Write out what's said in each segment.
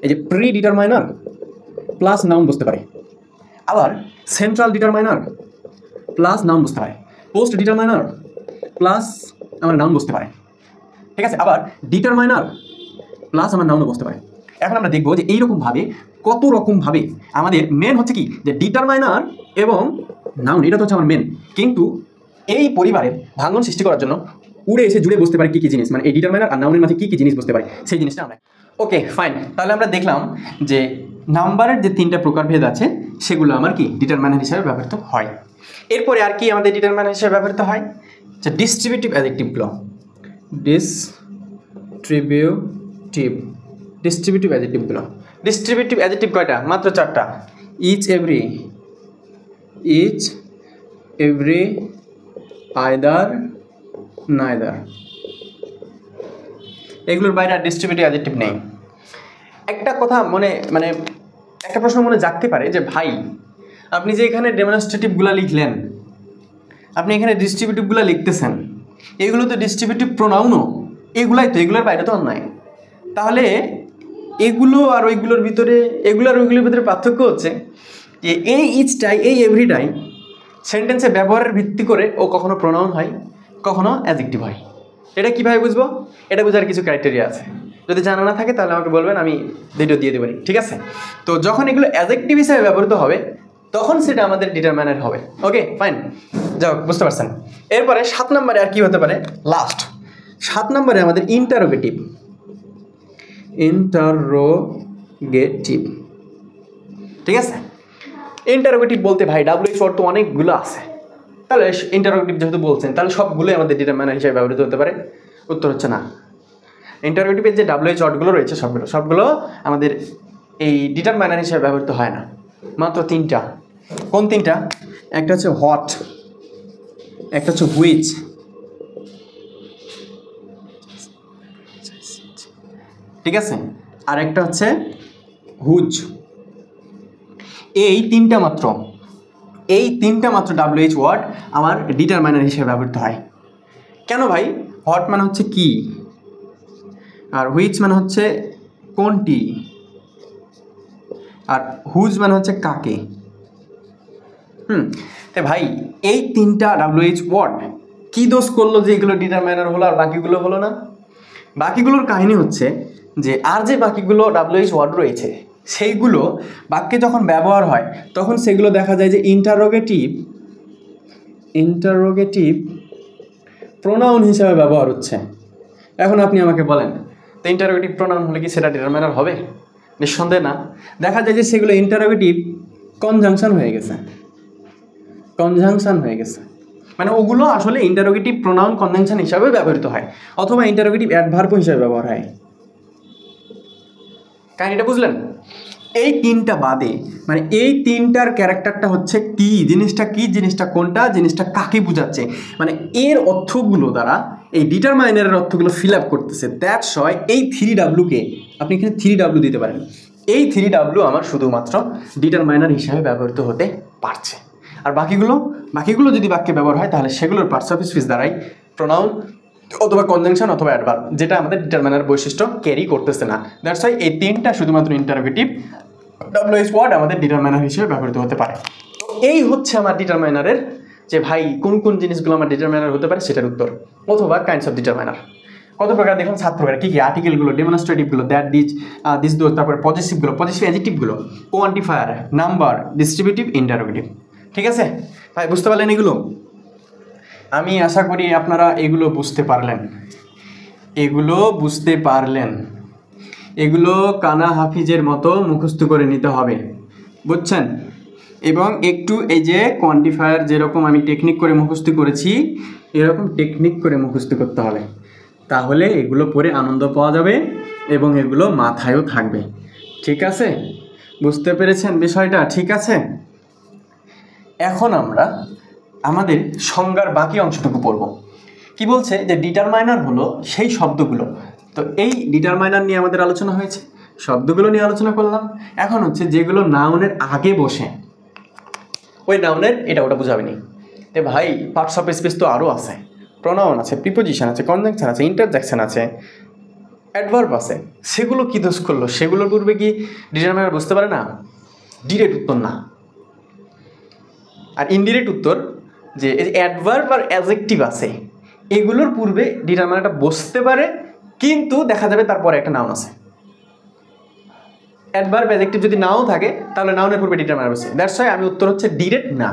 এই যে pre determiner plus noun বসতে পারে, আবার সেন্ট্রাল ডিটারমাইনার প্লাস নাউন বসতে পারে, পোস্ট ডিটারমাইনার প্লাস আমার নাউন বসতে পারে, ঠিক আছে, আবার ডিটারমাইনার প্লাস আমার নাউনও বসতে পারে। এখন আমরা দেখবো যে এইরকমভাবে কত রকমভাবে আমাদের মেন হচ্ছে কি যে ডিটারমাইনার এবং নাউন, এটা তো হচ্ছে আমার মেন, কিন্তু এই পরিবারের ভাঙন সৃষ্টি করার জন্য উড়ে এসে জুড়ে বসতে পারে কী কী জিনিস, মানে এই ডিটারমাইনার আর নাউনের মাঝে কী কী জিনিস বসতে পারে সেই জিনিসটা আমরা। ওকে ফাইন, তাহলে আমরা দেখলাম যে নাম্বারের যে 3টা প্রকারভেদ আছে সেগুলো আমার কি ডিটারমাইনার হিসেবে ব্যবহৃত হয়। এরপরে আর কি আমাদের ডিটারমাইনার হিসেবে ব্যবহৃত হয়, যে ডিস্ট্রিবিউটিভ অ্যাডজেক্টিভগুলো। ডিস্ট্রিবিউটিভ অ্যাডজেক্টিভগুলো, ডিস্ট্রিবিউটিভ অ্যাডজেক্টিভ কয়টা? মাত্র 4টা। ইচ এভরি আইদার নাইদার, এগুলোর বাইরে আর ডিস্ট্রিবিউটিভ অ্যাডজেক্টিভ নেই। একটা কথা মানে একটা প্রশ্ন মনে জাগতে পারে যে ভাই আপনি যে এখানে ডেমনস্ট্রেটিভগুলো লিখলেন, আপনি এখানে ডিস্ট্রিবিউটিভগুলো লিখতেছেন, এগুলো তো ডিস্ট্রিবিউটিভ প্রোনাউনও, এগুলোর বাইরে তো অন্যায়। তাহলে এগুলো আর ওইগুলোর ভিতরে, ওইগুলোর ভিতরে পার্থক্য হচ্ছে যে এই ইচটাই, এই এভরিটাই সেন্টেন্সে ব্যবহারের ভিত্তি করে ও কখনো প্রোনাউন হয়, কখনো অ্যাডজেক্টিভ হয়। এটা কীভাবে বুঝবো? এটা বোঝার কিছু ক্রাইটেরিয়া আছে, যদি জানা না থাকে তাহলে আমাকে বলবেন, আমি ভিডিও দিয়ে দেবো, ঠিক আছে? তো যখন এগুলো অ্যাডজেক্টিভ হিসেবে ব্যবহৃত হবে তখন সেটা আমাদের ডিটারমাইনার হবে। ওকে ফাইন, যাও বুঝতে পারছেন। এরপরে 7 নম্বরে আর কি হতে পারে, লাস্ট 7 নম্বরে আমাদের ইন্টারোগেটিভ। ঠিক আছে, ইন্টারোগেটিভ বলতে ভাই WH ওয়ার্ড তো অনেকগুলো আছে, তাহলে ইন্টারোগেটিভ যেহেতু বলছেন তাহলে সবগুলোই আমাদের ডিটারমাইনার হিসেবে ব্যবহৃত হতে পারে। উত্তর হচ্ছে না। ইন্টারোগেটিভের যে WH ওয়ার্ডগুলো রয়েছে সবগুলো আমাদের এই ডিটারমাইনার হিসেবে ব্যবহৃত হয় না, মাত্র 3টা। কোন 3টা? একটা হচ্ছে হোয়াট, একটা হচ্ছে হুইচ, ঠিক আছে, আর একটা হচ্ছে হুজ। এই 3টা মাত্র WH ওয়ার্ড আমার ডিটারমাইনার হিসেবে ব্যবহৃত হয়। কেন ভাই? হোয়াট মানে হচ্ছে কি, আর হুইচ মানে হচ্ছে কোনটি, আর হুজ মানে হচ্ছে কাকে। তাই ভাই এই 3টা WH ওয়ার্ড কি দোষ করলো যে এগুলো ডিটারমাইনার হলো আর বাকিগুলো হলো না? বাকিগুলোর কাহিনী হচ্ছে যে আর যে বাকিগুলো WH ওয়ার্ড রয়েছে সেইগুলো বাক্যে যখন ব্যবহার হয় তখন সেগুলো দেখা যায় যে ইন্টারোগেটিভ প্রোনাউন হিসেবে ব্যবহার হচ্ছে। এখন আপনি আমাকে বলেন, তো ইন্টারোগেটিভ প্রোনাউন হলে কি সেটা ডিটারমাইনার হবে? নিঃসন্দেহে না। দেখা যায় যে সেগুলো ইন্টারোগেটিভ কনজাংশন হয়ে গেছে, মানে ওগুলো আসলে ইন্টারোগেটিভ প্রোনাউন কনজাংশন হিসাবে ব্যবহৃত হয়, অথবা ইন্টারোগেটিভ অ্যাডভার্ব হিসাবে ব্যবহার হয়। কাহিনিটা বুঝলেন? এই 3টা বাদে, মানে এই 3টার ক্যারেক্টারটা হচ্ছে কি জিনিসটা কোনটা, জিনিসটা কাকে বোঝাচ্ছে, মানে এর অর্থগুলো দ্বারা এই ডিটারমাইনারের অর্থগুলো ফিল আপ করতেছে। দ্যাটস ওয়াই এই 3Wকে আপনি এখানে 3W দিতে পারেন। এই 3W আমার শুধুমাত্র ডিটারমাইনার হিসাবে ব্যবহৃত হতে পারছে, আর বাকিগুলো যদি বাক্যে ব্যবহার হয় তাহলে সেগুলোর পার্টস অফ স্পিচ দ্বারাই প্রোনাউন অথবা কনজাংশন অথবা অ্যাডভার্ব, যেটা আমাদের ডিটারমাইনার বৈশিষ্ট্য ক্যারি করতেছে না। দ্যাটস ওয়াই এই 3টা শুধুমাত্র ইন্টারোগেটিভ WH ওয়ার্ড আমাদের ডিটারমাইনার হিসেবে ব্যবহৃত হতে পারে। তো এই হচ্ছে আমার ডিটারমাইনারের যে ভাই কোন জিনিসগুলো আমার ডিটারমাইনার হতে পারে সেটার উত্তর, অথবা কাইন্ডস অফ ডিটারমাইনার। কত প্রকার দেখুন, 7 প্রকার। কি আর্টিকেলগুলো, ডেমনস্ট্রেটিভগুলো, দ্যাট, দিস দোজ, তারপরে পজিটিভ অ্যাডজেক্টিভগুলো, কোয়ান্টিফায়ার, নাম্বার, ডিস্ট্রিবিউটিভ, ইন্টারোগেটিভ। ঠিক আছে ভাই, বুঝতে পারলেন এগুলো? আমি আশা করি আপনারা এগুলো বুঝতে পারলেন। এগুলো কানা হাফিজের মতো মুখস্থ করে নিতে হবে, বুঝছেন? এবং একটু এই যে কোয়ান্টিফায়ার যেরকম আমি টেকনিক করে মুখস্থ করেছি, এরকম টেকনিক করে মুখস্থ করতে হবে, তাহলে এগুলো পড়ে আনন্দ পাওয়া যাবে এবং এগুলো মাথায়ও থাকবে। ঠিক আছে, বুঝতে পেরেছেন বিষয়টা? ঠিক আছে, এখন আমরা আমাদের সংজ্ঞার বাকি অংশটুকু পড়ব। কি বলছে যে ডিটারমাইনার হলো সেই শব্দগুলো, তো এই ডিটারমাইনার নিয়ে আমাদের আলোচনা হয়েছে, শব্দগুলো নিয়ে আলোচনা করলাম। এখন হচ্ছে যেগুলো নাউনের আগে বসে, ওই নাউনের এটা ওটা বুঝাবেনি। তো ভাই পার্টস অফ স্পিচ তো আরও আছে, প্রোনাউন আছে, প্রিপোজিশন আছে, কনজাংশন আছে, ইন্টারজেকশন আছে, অ্যাডভার্ব আছে, সেগুলো কি দোষ করলো? সেগুলোর পূর্বে কি ডিটারমাইনার বুঝতে পারে না? ডিরেক্ট উত্তর না। আর ইনডিরেক্ট উত্তর যে অ্যাডভার্ব আর অ্যাডজেক্টিভ আছে, এগুলোর পূর্বে ডিটারমাইনারটা বসতে পারে, কিন্তু দেখা যাবে তারপরে একটা নাউন আছে। অ্যাডভার্ব অ্যাডজেক্টিভ যদি নাও থাকে তাহলে নাউনের পূর্বে ডিটারমাইনার বসে। দ্যাটস ওয়াই আমি উত্তর হচ্ছে ডিরেক্ট না,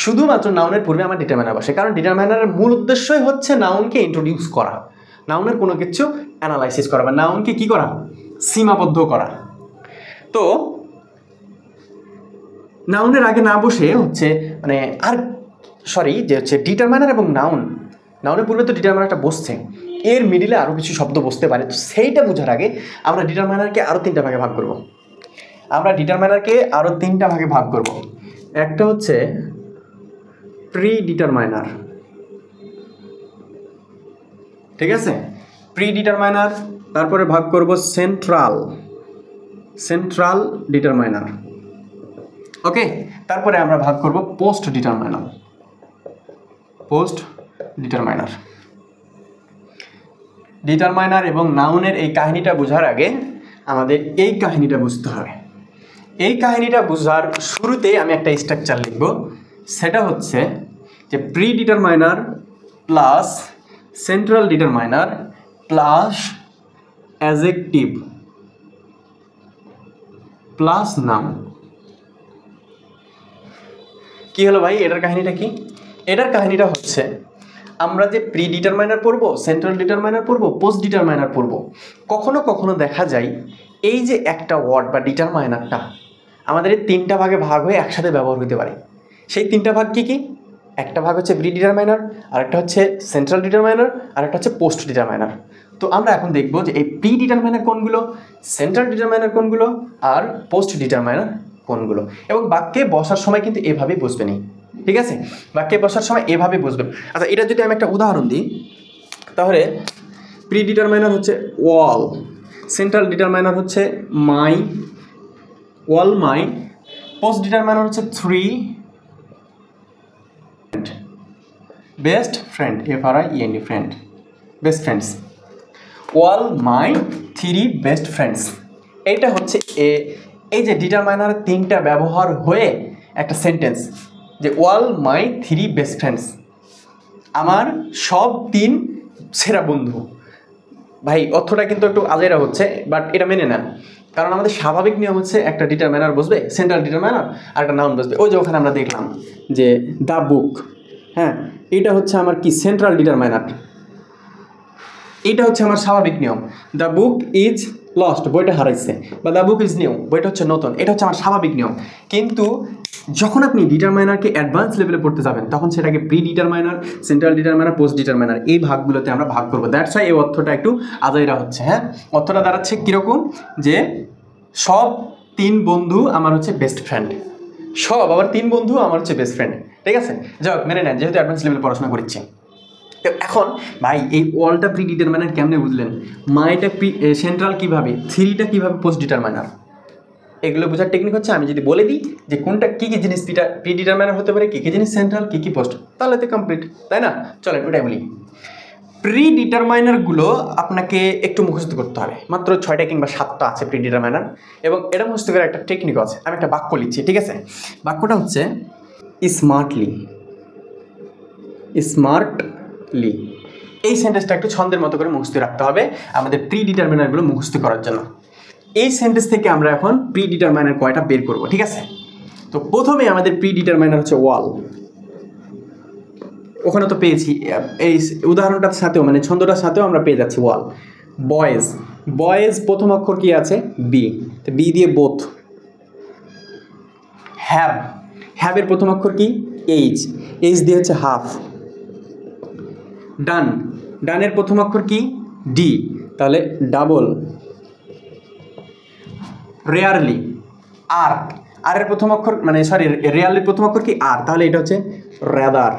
শুধুমাত্র নাউনের পূর্বে আমার ডিটারমাইনার বসে। কারণ ডিটারমাইনারের মূল উদ্দেশ্যই হচ্ছে নাউনকে ইন্ট্রোডিউস করা, নাউনের কোনো কিছু অ্যানালাইসিস করা, বা নাউনকে কি করা, সীমাবদ্ধ করা। তো নাউনের আগে না বসে হচ্ছে মানে আর সরি যে হচ্ছে ডিটারমাইনার এবং নাউনের পূর্বে তো ডিটারমাইনারটা বসছে, এর মিডিলে আরও কিছু শব্দ বসতে পারে। তো সেইটা বোঝার আগে আমরা ডিটারমাইনারকে আরও তিনটা ভাগে ভাগ করব। একটা হচ্ছে প্রি ডিটারমাইনার, ঠিক আছে, প্রি ডিটারমাইনার। তারপরে ভাগ করব সেন্ট্রাল ডিটারমাইনার, ওকে। তারপরে আমরা ভাগ করব পোস্ট ডিটারমাইনার এবং নাউনের এই কাহিনীটা বোঝার আগে আমাদের এই কাহিনীটা বুঝতে হবে। এই কাহিনীটা বোঝার শুরুতে আমি একটা স্ট্রাকচার লিখব, সেটা হচ্ছে যে pre determiner plus central determiner plus adjective plus noun. কি হলো ভাই, এটার কাহিনীটা কি? এটার কাহিনীটা হচ্ছে আমরা যে প্রি ডিটারমাইনার পড়বো, সেন্ট্রাল ডিটারমাইনার পড়বো, পোস্ট ডিটারমাইনার পড়বো, কখনো কখনো দেখা যায় এই যে একটা ওয়ার্ড বা ডিটারমাইনারটা আমাদের এই তিনটা ভাগে ভাগ হয়ে একসাথে ব্যবহার হতে পারে। সেই তিনটা ভাগ কি কি? একটা ভাগ হচ্ছে প্রি ডিটারমাইনার, আরেকটা হচ্ছে সেন্ট্রাল ডিটারমাইনার, আরেকটা হচ্ছে পোস্ট ডিটারমাইনার। তো আমরা এখন দেখবো যে এই প্রি ডিটারমাইনার কোনগুলো, সেন্ট্রাল ডিটারমাইনার কোনগুলো, আর পোস্ট ডিটারমাইনার কোনগুলো। এবং বাক্যে বসার সময় কিন্তু এভাবেই বসবে নি, ঠিক আছে? বাক্যে বসার সময় এভাবে বুঝবেন। আচ্ছা, এটা যদি আমি একটা উদাহরণ দিই, তাহলে প্রি ডিটারমাইনার হচ্ছে ওয়াল, সেন্ট্রাল ডিটারমাইনার হচ্ছে মাই, পোস্ট ডিটারমাইনার হচ্ছে 3 best friend, FRIEND friend, best friends. ওয়াল মাই 3 বেস্ট ফ্রেন্ডস, এইটা হচ্ছে এই যে ডিটারমাইনারের তিনটা ব্যবহার হয়ে একটা সেন্টেন্স, যে ওয়াল মাই 3 বেস্ট ফ্রেন্ডস, আমার সব 3 সেরা বন্ধু। ভাই অর্থটা কিন্তু একটু আলাদা হচ্ছে, বাট এটা মেনে নেন, কারণ আমাদের স্বাভাবিক নিয়ম হচ্ছে একটা ডিটারমাইনার বসবে, সেন্ট্রাল ডিটারমাইনার, আর একটা নাউন বসবে। ওই যে ওখানে আমরা দেখলাম যে দ্য বুক, হ্যাঁ, এটা হচ্ছে আমার কি সেন্ট্রাল ডিটারমাইনার, এটা হচ্ছে আমার স্বাভাবিক নিয়ম। দ্য বুক ইজ লস্ট, বইটা হারাইছে, বা দ্য বুক ইজ নিউ, বইটা হচ্ছে নতুন, এটা হচ্ছে আমার স্বাভাবিক নিয়ম। কিন্তু যখন আপনি ডিটারমাইনারকে অ্যাডভান্স লেভেলে পড়তে যাবেন, তখন সেটাকে pre determiner, central determiner, post determiner, এই ভাগগুলোতে আমরা ভাগ করবো। দ্যাটস ওয়াই এই অর্থটা একটু আজাইরা হচ্ছে। হ্যাঁ, অর্থটা দাঁড়াচ্ছে কীরকম, যে সব 3 বন্ধু আমার হচ্ছে বেস্ট ফ্রেন্ড, সব আবার 3 বন্ধু আমার হচ্ছে বেস্ট ফ্রেন্ড, ঠিক আছে? যাই হোক, মেনে নেন, যেহেতু অ্যাডভান্স লেভেলে পড়াশোনা করছি। তো এখন ভাই এই ওয়ালটা প্রি ডিটারমাইনার কেমনে বুঝলেন, মাইটা সেন্ট্রাল কীভাবে, 3টা কীভাবে পোস্ট ডিটারমাইনার, এগুলো বোঝার টেকনিক হচ্ছে আমি যদি বলে দিই যে কোনটা কী কী জিনিস প্রি ডিটারমাইনার হতে পারে, কী কী জিনিস সেন্ট্রাল, কী কী পোস্ট, তাহলে তো কমপ্লিট, তাই না? চলেন ওটাই বলি। প্রি ডিটারমাইনারগুলো আপনাকে একটু মুখস্থ করতে হবে, মাত্র 6টা কিংবা 7টা আছে প্রি ডিটারমাইনার, এবং এটা মুখস্থ করার একটা টেকনিক আছে। আমি একটা বাক্য লিখছি, ঠিক আছে? বাক্যটা হচ্ছে স্মার্টলি, এই সেন্টেন্সটা একটু ছন্দের মতো করে মুখস্থ রাখতে হবে আমাদের প্রি ডিটারমাইনারগুলো মুখস্থ করার জন্য। এই সেন্টেন্স থেকে আমরা এখন প্রি ডিটারমাইনার কয়টা বের করব, ঠিক আছে? তো প্রথমে আমাদের প্রি ডিটারমাইনার হচ্ছে ওয়াল, ওখানে তো পেয়েছি, এই উদাহরণটার সাথেও মানে ছন্দটার সাথেও আমরা পেয়ে যাচ্ছি ওয়াল। বয়েজ প্রথম অক্ষর কি আছে, বি, তো বি দিয়ে বোথ। হ্যাভের প্রথম অক্ষর কি, এইচ দিয়ে হচ্ছে হাফ। ডানের প্রথম অক্ষর কি, ডি, তাহলে ডাবল। রেয়ারলি, আর এর প্রথম অক্ষর মানে সরি রেয়ারলির প্রথম অক্ষর কি, আর, তাহলে এটা হচ্ছে র্যাদার,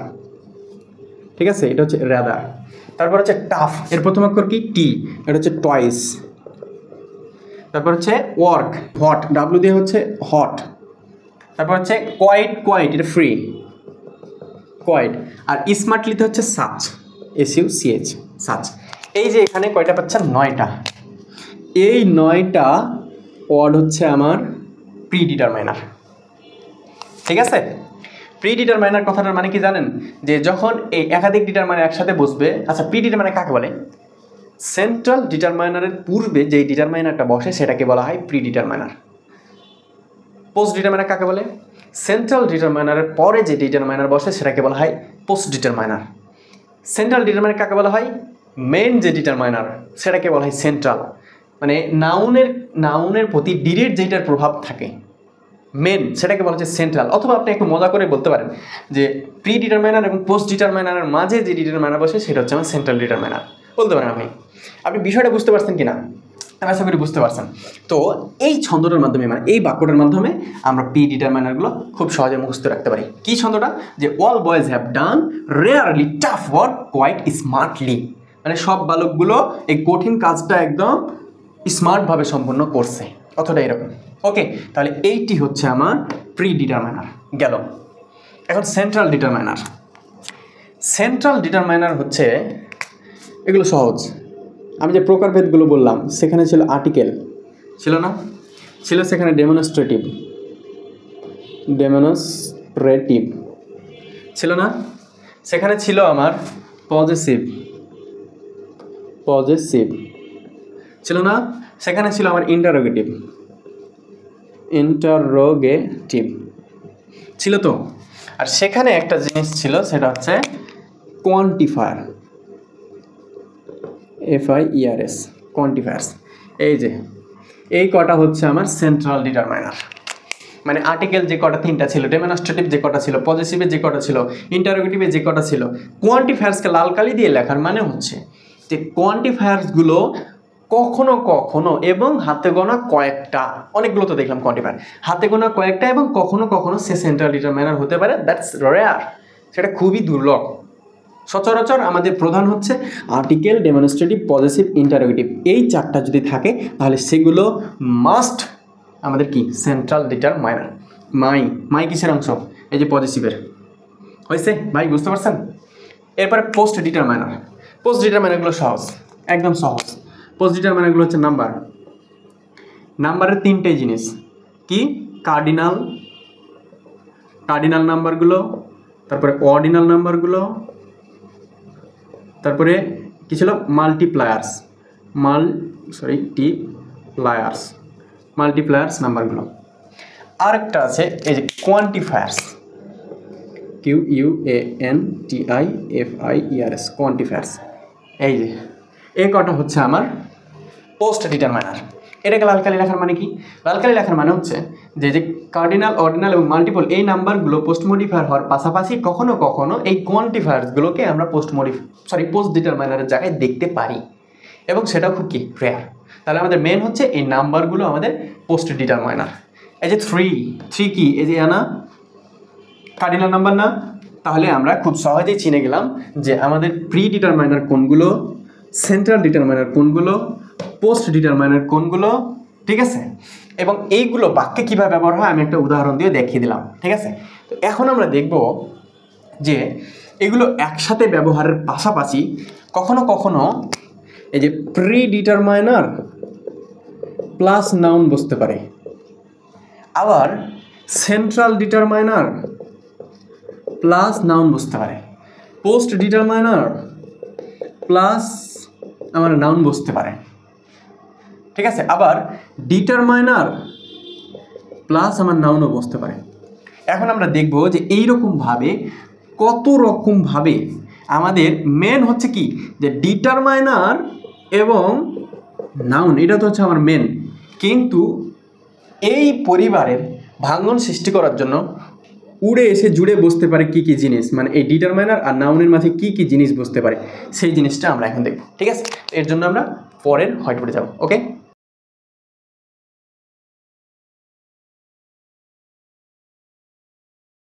ঠিক আছে? এটা হচ্ছে র্যাদার। তারপর হচ্ছে টাফ, এর প্রথম অক্ষর কি, টি, এটা হচ্ছে টয়েস। তারপর হচ্ছে ওয়ার্ক, হট, ডাব্লিউ দিয়ে হচ্ছে হট। তারপর হচ্ছে কোয়াইট, এটা ফ্রি, কোয়াইট। আর স্মার্টলিতে হচ্ছে সাচ, SUCH, সাচ। এই যে এখানে কয়টা পাচ্ছেন, 9টা, এই 9টা ওয়ার্ড হচ্ছে আমার প্রিডিটারমাইনার। ঠিক আছে, প্রিডিটারমাইনার কথাটার মানে কি জানেন? যে যখন এই একাধিক ডিটারমাইনার একসাথে বসবে। আচ্ছা, প্রিডিটারমাইনার কাকে বলে? সেন্ট্রাল ডিটারমাইনারের পূর্বে যে ডিটারমাইনারটা বসে সেটাকে বলা হয় প্রিডিটারমাইনার। পোস্ট ডিটারমাইনার কাকে বলে? সেন্ট্রাল ডিটারমাইনারের পরে যে ডিটারমাইনার বসে সেটাকে বলা হয় পোস্ট ডিটারমাইনার। সেন্ট্রাল ডিটারমাইনার কাকে বলা হয়? মেন যে ডিটারমাইনার সেটাকে বলা হয় সেন্ট্রাল। মানে নাউনের প্রতি ডিরেক্ট যেটার প্রভাব থাকে মেন, সেটাকে বলা হচ্ছে সেন্ট্রাল। অথবা আপনি একটু মজা করে বলতে পারেন যে প্রি ডিটারমাইনার এবং পোস্ট ডিটারমাইনারের মাঝে যে ডিটারমাইনার বসে সেটা হচ্ছে আমার সেন্ট্রাল ডিটারমাইনার বলতে পারেন। আপনি বিষয়টা বুঝতে পারছেন কিনা? আমি আশা করি বুঝতে পারছেন। তো এই ছন্দটার মাধ্যমে, মানে এই বাক্যটার মাধ্যমে আমরা প্রি ডিটারমাইনারগুলো খুব সহজে মুখস্থ রাখতে পারি। কি ছন্দটা? যে all boys have done rarely tough work quite smartly. মানে সব বালকগুলো এই কঠিন কাজটা একদম স্মার্টভাবে সম্পন্ন করছে, অতটা এরকম। ওকে, তাহলে এইটি হচ্ছে আমার প্রি ডিটারমাইনার গেল। এখন সেন্ট্রাল ডিটারমাইনার। সেন্ট্রাল ডিটারমাইনার হচ্ছে, এগুলো সহজ। আমি যে প্রকারভেদগুলো বললাম সেখানে ছিল আর্টিকেল, ছিল না? ছিল সেখানে ডেমনস্ট্রেটিভ ছিল না? সেখানে ছিল আমার পজেসিভ ছিল না? সেখানে ছিল আমার ইন্টারোগেটিভ ছিল তো। আর সেখানে একটা জিনিস ছিল, সেটা হচ্ছে কোয়ান্টিফায়ার, FIERS, কোয়ান্টিফায়ার্স। এই যে এই কটা হচ্ছে আমার সেন্ট্রাল ডিটারমাইনার। মানে আর্টিকেল যে কটা 3টা ছিল, ডেমনস্ট্রেটিভ যে কটা ছিল, পজিটিভে যে কটা ছিল, ইন্টারোগেটিভে যে কটা ছিল। কোয়ান্টিফায়ার্সকে লাল কালি দিয়ে লেখার মানে হচ্ছে যে কোয়ান্টিফায়ার্সগুলো কখনো কখনো এবং হাতে গোনা কয়েকটা, অনেকগুলো তো দেখলাম কোয়ান্টিফায়ার, হাতে গোনা কয়েকটা এবং কখনো কখনো সে সেন্ট্রাল ডিটারমাইনার হতে পারে। দ্যাটস রেয়ার, সেটা খুবই দুর্লভ। সচরাচর আমাদের প্রধান হচ্ছে আর্টিকেল, ডেমনস্ট্রেটিভ, পজিটিভ, ইন্টারোগেটিভ। এই 4টা যদি থাকে তাহলে সেগুলো মাস্ট আমাদের কি সেন্ট্রাল ডিটারমাইনার। মাই কিসের অংশ? এই যে পজিটিভের। হয়েছে ভাই, বুঝতে পারছেন? এরপরে পোস্ট ডিটারমাইনার। পোস্ট ডিটারমাইনারগুলো সহজ, একদম সহজ। পোস্ট ডিটারমাইনারগুলো হচ্ছে নাম্বারের 3টাই জিনিস। কি? কার্ডিনাল নাম্বারগুলো, তারপরে অর্ডিনাল নাম্বারগুলো, তারপরে কি ছিল? মাল্টিপ্লায়ার্স নাম্বারগুলো। আরেকটা আছে এই যে কোয়ান্টিফায়ার্স, QUANTIFIERS, কোয়ান্টিফায়ার্স। এই যে এই কটা হচ্ছে আমার পোস্ট ডিটারমাইনার। এটাকে লাল কালি লেখার মানে কি? লাল কালি লেখার মানে হচ্ছে যে কার্ডিনাল, অর্ডিনাল এবং মাল্টিপল এই নাম্বারগুলো পোস্ট মডিফায়ার হওয়ার পাশাপাশি কখনো কখনো এই কোয়ান্টিফায়ার্সগুলোকে আমরা পোস্ট ডিটারমাইনারের জায়গায় দেখতে পারি, এবং সেটাও খুব কি রেয়ার। তাহলে আমাদের মেন হচ্ছে এই নাম্বারগুলো আমাদের পোস্ট ডিটারমাইনার। এই যে 3 কি? এই যে না কার্ডিনাল নাম্বার না? তাহলে আমরা খুব সহজেই চিনে গেলাম যে আমাদের প্রি ডিটারমাইনার কোনগুলো, সেন্ট্রাল ডিটারমাইনার কোনগুলো, পোস্ট ডিটারমাইনার কোনগুলো। ঠিক আছে, এবং এইগুলো বাক্যে কীভাবে ব্যবহার হয় আমি একটা উদাহরণ দিয়ে দেখিয়ে দিলাম। ঠিক আছে, তো এখন আমরা দেখব যে এগুলো একসাথে ব্যবহারের পাশাপাশি কখনো কখনো এই যে প্রি ডিটারমাইনার প্লাস নাউন বসতে পারে, আবার সেন্ট্রাল ডিটারমাইনার প্লাস নাউন বসতে পারে, পোস্ট ডিটারমাইনার প্লাস আমার নাউন বসতে পারে। ঠিক আছে, আবার ডিটারমাইনার প্লাস আমার নাউনও বসতে পারে। এখন আমরা দেখব যে এইরকমভাবে কত রকমভাবে আমাদের মেন হচ্ছে কি যে ডিটারমাইনার এবং নাউন, এটা তো হচ্ছে আমার মেন, কিন্তু এই পরিবারের ভাঙন সৃষ্টি করার জন্য উড়ে এসে জুড়ে বসতে পারে কি কি জিনিস, মানে এই ডিটারমাইনার আর নাউনের মাঝে কি কি জিনিস বসতে পারে সেই জিনিসটা আমরা এখন দেখব। ঠিক আছে, এর জন্য আমরা পরের হোয়াইট বোর্ডে যাব। ওকে।